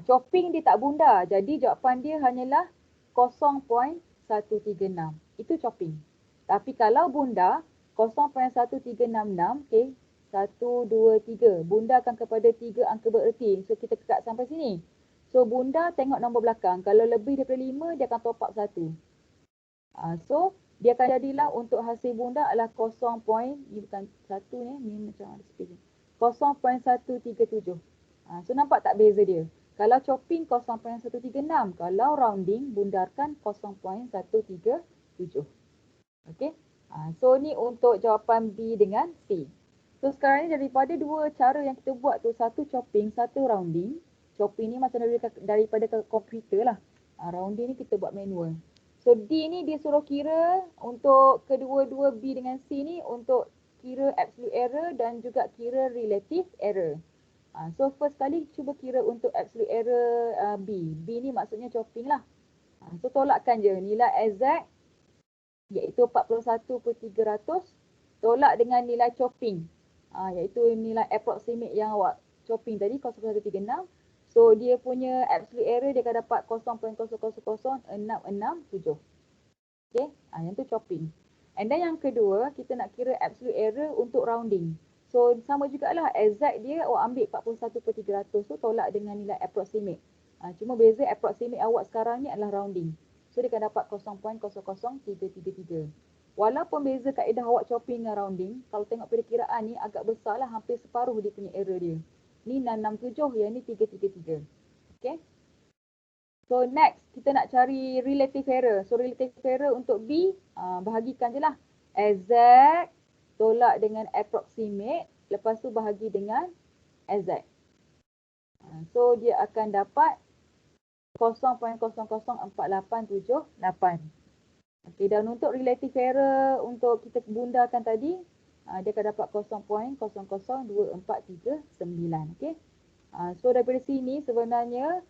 Chopping dia tak bunda. Jadi jawapan dia hanyalah 0.136. Itu chopping. Tapi kalau bunda 0.1366, okay, 1, 2, 3. Bundakan kepada 3 angka bererti. So kita kekat sampai sini. So bunda tengok nombor belakang. Kalau lebih daripada 5 dia akan top up 1. So dia akan jadilah untuk hasil bunda adalah 0. Ni bukan 1 ni macam ada space. 0.137. So nampak tak beza dia? Kalau chopping 0.136, kalau rounding bundarkan 0.137. Okey. So ni untuk jawapan B dengan C. So sekarang ni daripada dua cara yang kita buat tu, satu chopping, satu rounding. Chopping ni macam daripada komputer lah. Rounding ni kita buat manual. So D ni dia suruh kira untuk kedua-dua B dengan C ni untuk kira absolute error dan juga kira relative error. So first kali cuba kira untuk absolute error B. B ni maksudnya chopping lah. So tolakkan je nilai exact iaitu 41/300 tolak dengan nilai chopping. Iaitu nilai approximate yang awak chopping tadi 0.136. So dia punya absolute error dia akan dapat 0.000667. Okay, yang tu chopping. And then yang kedua kita nak kira absolute error untuk rounding. So sama jugalah exact dia awak ambil 41/300 tu tolak dengan nilai approximate. Cuma beza approximate awak sekarang ni adalah rounding. So dia akan dapat 0.00333. Walaupun beza kaedah awak chopping dengan rounding, kalau tengok perkiraan ni agak besar lah, hampir separuh dia punya error dia. Ni 667, yang ni 333. Okay. So next kita nak cari relative error. So relative error untuk B, bahagikan je lah. Exact tolak dengan approximate, lepas tu bahagi dengan exact. So dia akan dapat 0.004878. Okey, dan untuk relative error untuk kita bundakan tadi, dia akan dapat 0.002439. Okey. So daripada sini sebenarnya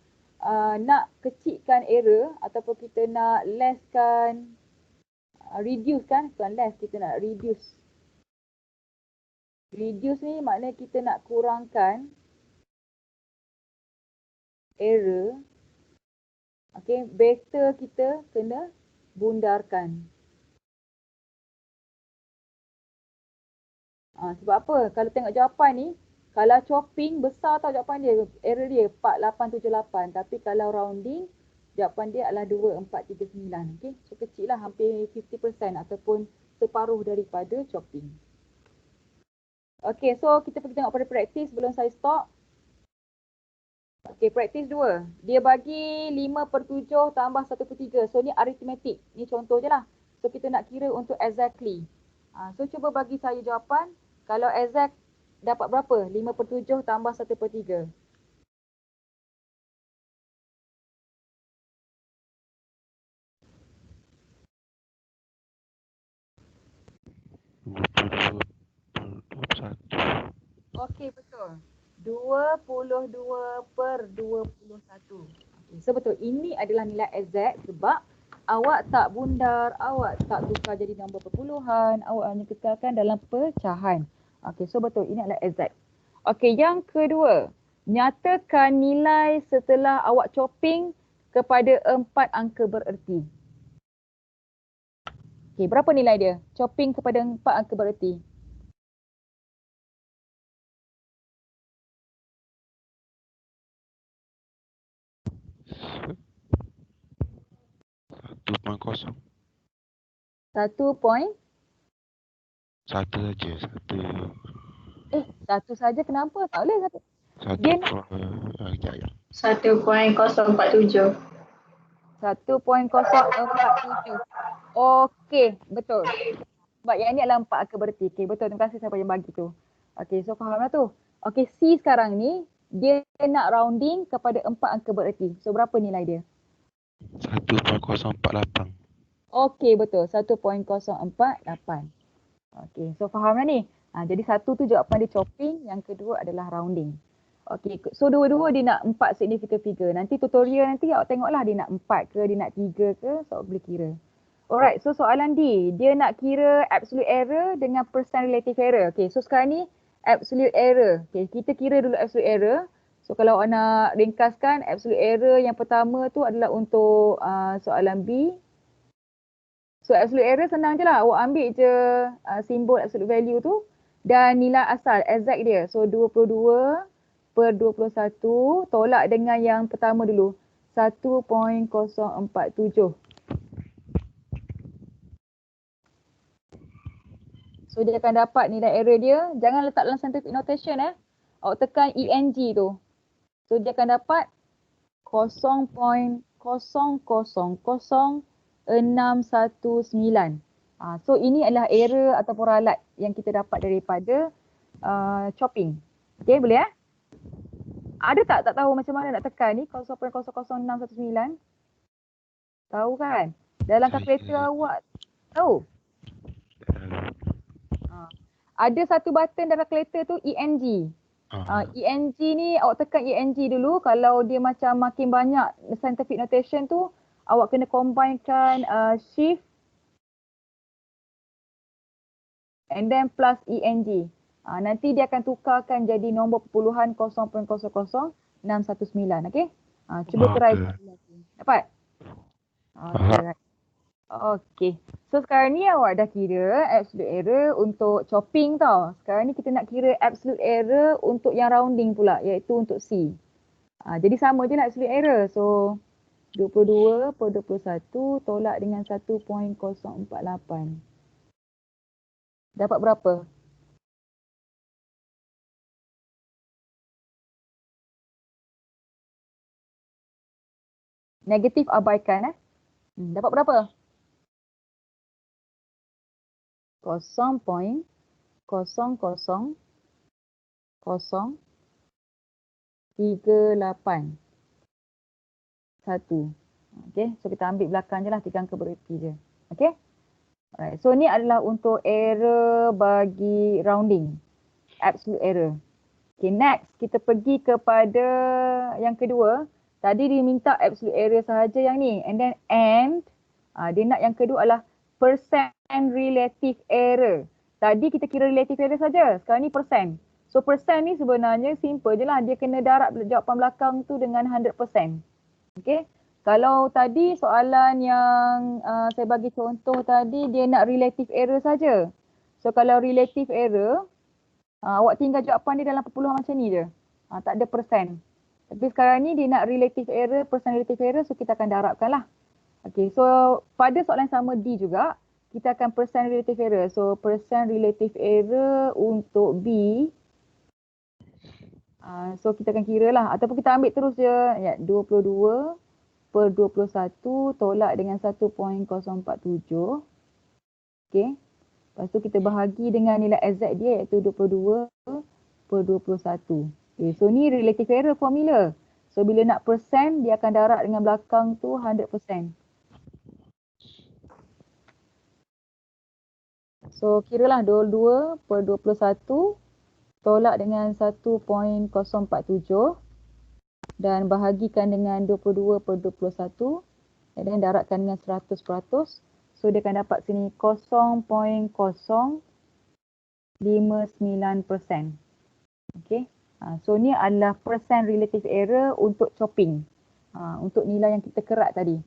nak kecilkan error ataupun kita nak lesskan, reduce kan, bukan less, kita nak reduce. Reduce ni maknanya kita nak kurangkan error. Okay, better kita kena bundarkan. Sebab apa? Kalau tengok jawapan ni, kalau chopping besar tau jawapan dia, error dia 4878. Tapi kalau rounding, jawapan dia adalah 2439. Okay, so kecil lah, hampir 50% ataupun separuh daripada chopping. Okay, so kita pergi tengok pada praktis sebelum saya stop. Okay, praktis 2. Dia bagi 5/7 tambah 1/3. So ni arithmetic. Ni contoh je lah. So kita nak kira untuk exactly. So cuba bagi saya jawapan. Kalau exact dapat berapa? 5/7 tambah 1/3. Okey, betul. 22/21. Okay, so betul. Ini adalah nilai exact sebab awak tak bundar, awak tak tukar jadi nombor perpuluhan, awak hanya kekalkan dalam pecahan. Okey, so betul. Ini adalah exact. Okey, yang kedua. Nyatakan nilai setelah awak chopping kepada 4 angka bererti. Okey, berapa nilai dia? Chopping kepada 4 angka bererti. kosong. 1 point. Satu saja. Satu saja kenapa? Tak boleh satu. Satu. Dia Ya. 1.047. 1.047. Okey, betul. Sebab yang ni adalah 4 angka bererti. Okey, betul. Terima kasih siapa yang bagi tu. Okey, so fahamlah tu. Okey, C sekarang ni, dia nak rounding kepada 4 angka bererti. So, berapa nilai dia? 1.048. Okey, betul. 1.048. Okey, so fahamlah ni. Jadi satu tu jawapan dia chopping, yang kedua adalah rounding. Okey, so dua-dua dia nak 4 significant figure. Nanti tutorial nanti awak tengoklah dia nak 4 ke, dia nak 3 ke, so awak boleh kira. Alright, so soalan D, dia nak kira absolute error dengan percent relative error. Okey, so sekarang ni absolute error. Okey, kita kira dulu absolute error. So kalau awak nak ringkaskan, absolute error yang pertama tu adalah untuk soalan B. So absolute error senang je lah. Awak ambil je simbol absolute value tu dan nilai asal exact dia. So 22/21 tolak dengan yang pertama dulu. 1.047. So dia akan dapat nilai error dia. Jangan letak dalam scientific notation Awak tekan ENG tu. So dia akan dapat 0.0000619. So ini adalah error ataupun ralat yang kita dapat daripada chopping. Okay, boleh Ada tak tahu macam mana nak tekan ni 0.00619? Tahu kan? Dalam kalkulator awak tahu? Ada satu button dalam kalkulator tu ENG. ENG ni awak tekan ENG dulu. Kalau dia macam makin banyak scientific notation tu, awak kena combinekan shift and then plus ENG. Nanti dia akan tukarkan jadi nombor perpuluhan 0.00619. Okay? Cuba try. Dapat? Okay. Okay. So sekarang ni awak dah kira absolute error untuk chopping tau. Sekarang ni kita nak kira absolute error untuk yang rounding pula, iaitu untuk C. Jadi sama je lah absolute error. So 22/21 tolak dengan 1.048. Dapat berapa? Negatif abaikan Dapat berapa? 0.00038. 1. Okay, so kita ambil belakang je lah, 3 angka bererti je. Okay. Alright, so ni adalah untuk error bagi rounding. Absolute error. Okay, next kita pergi kepada yang kedua. Tadi dia minta absolute error sahaja yang ni. And then dia nak yang kedua adalah percent relative error. Tadi kita kira relative error saja. Sekarang ni percent. So percent ni sebenarnya simple je lah. Dia kena darab jawapan belakang tu dengan 100%. Okay. Kalau tadi soalan yang saya bagi contoh tadi, dia nak relative error saja. So kalau relative error, awak tinggal jawapan dia dalam perpuluhan macam ni je. Tak ada persen. Tapi sekarang ni dia nak relative error, percent relative error, so kita akan darabkan lah. Okay, so pada soalan sama D juga, kita akan percent relative error. So percent relative error untuk B, so kita akan kira lah. Ataupun kita ambil terus je, 22/21 tolak dengan 1.047. Okay. Lepas tu kita bahagi dengan nilai exact dia iaitu 22/21. Okay, so ni relative error formula. So bila nak persen, dia akan darab dengan belakang tu 100%. So kiralah 22/21 tolak dengan 1.047 dan bahagikan dengan 22/21 dan darabkan dengan 100%. So dia akan dapat sini 0.059%. Okay. So ni adalah percent relative error untuk chopping. Untuk nilai yang kita kerat tadi.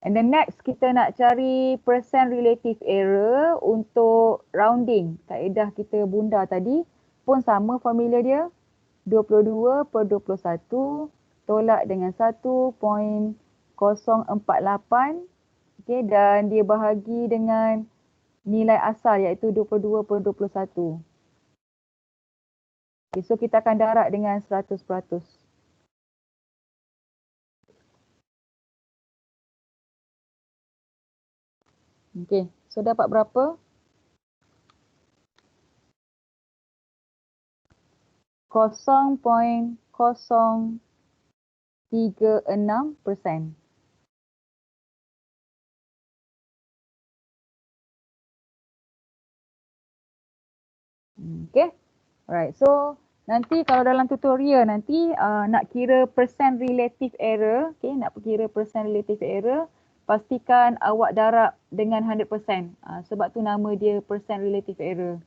And then next kita nak cari percent relative error untuk rounding. Kaedah kita bunda tadi pun sama formula dia. 22/21 tolak dengan 1.048. Okay, dan dia bahagi dengan nilai asal iaitu 22/21. Okay, so kita akan darab dengan 100%. Okay, so dapat berapa? 0.036%. Okay. Alright, so nanti kalau dalam tutorial nanti nak kira percent relative error, okay, nak kira percent relative error, pastikan awak darab dengan 100%. Sebab tu nama dia percent relative error.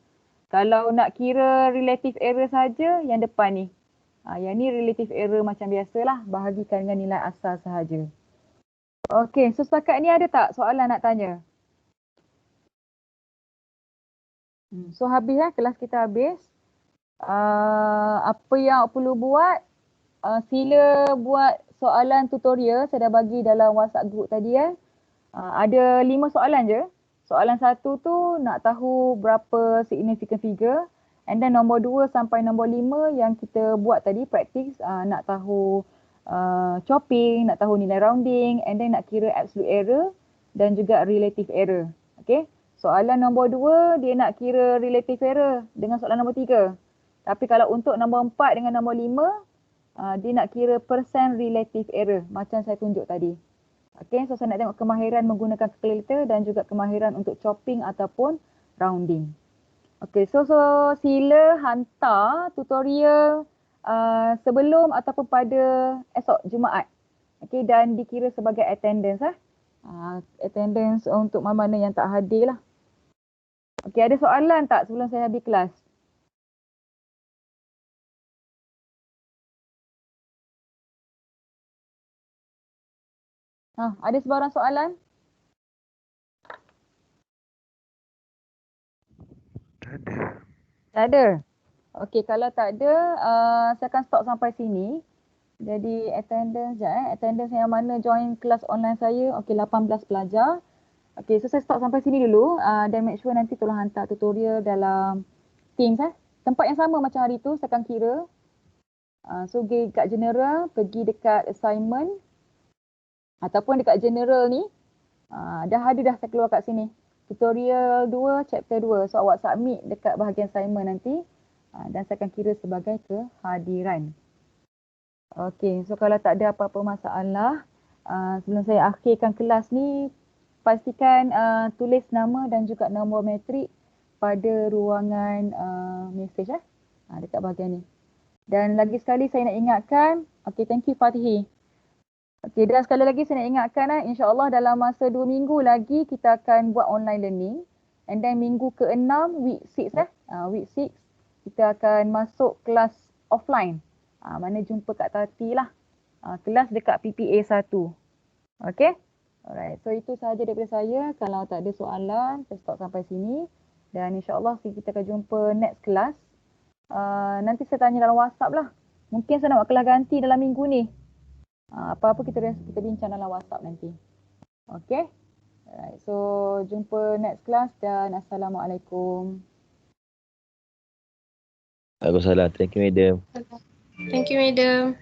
Kalau nak kira relative error saja, yang depan ni. Yang ni relative error macam biasalah, bahagikan dengan nilai asal sahaja. Okay, so setakat ni ada tak soalan nak tanya? So habis kelas kita habis. Apa yang awak perlu buat, sila buat soalan tutorial saya dah bagi dalam WhatsApp group tadi . Ada 5 soalan je. Soalan 1 tu nak tahu berapa significant figure, and then nombor 2 sampai nombor 5 yang kita buat tadi practice, nak tahu chopping, nak tahu nilai rounding, and then nak kira absolute error dan juga relative error. Okay. Soalan nombor 2 dia nak kira relative error dengan soalan nombor 3. Tapi kalau untuk nombor 4 dengan nombor 5, dia nak kira percent relative error macam saya tunjuk tadi. Okay, so saya nak tengok kemahiran menggunakan kalkulator dan juga kemahiran untuk chopping ataupun rounding. Okay, so sila hantar tutorial sebelum ataupun pada esok Jumaat. Okay, dan dikira sebagai attendance . Attendance untuk mana-mana yang tak hadir lah. Okay, ada soalan tak sebelum saya habis kelas? Ada sebarang soalan? Tak ada. Tak ada? Okey, kalau tak ada, saya akan stop sampai sini. Jadi attendance sekejap . Attendance yang mana join kelas online saya, okey 18 pelajar. Okey, so saya stop sampai sini dulu. Dan make sure nanti tolong hantar tutorial dalam Teams . Tempat yang sama macam hari tu, saya akan kira. So pergi kat general, pergi dekat assignment. Ataupun dekat general ni, dah ada dah saya keluar kat sini. Tutorial 2, chapter 2. So awak submit dekat bahagian assignment nanti. Dan saya akan kira sebagai kehadiran. Okey, so kalau tak ada apa-apa masalah, sebelum saya akhirkan kelas ni, pastikan tulis nama dan juga nombor matrik pada ruangan message dekat bahagian ni. Dan lagi sekali saya nak ingatkan, okey, thank you Fatihi. Okey, dan sekali lagi saya nak ingatkan, insya-Allah dalam masa 2 minggu lagi kita akan buat online learning. And then minggu ke-6, week 6 week 6 kita akan masuk kelas offline. Mana jumpa Kak Tati lah. Kelas dekat PPA 1. Okey? Alright, so itu sahaja daripada saya. Kalau tak ada soalan, saya stop sampai sini. Dan insya-Allah kita akan jumpa next kelas. Nanti saya tanya dalam WhatsApp lah. Mungkin saya nak buat kelas ganti dalam minggu ni. Apa-apa kita bincang dalam WhatsApp nanti. Okay. Alright, so jumpa next class dan Assalamualaikum. Waalaikumsalam. Thank you, madam. Thank you, madam.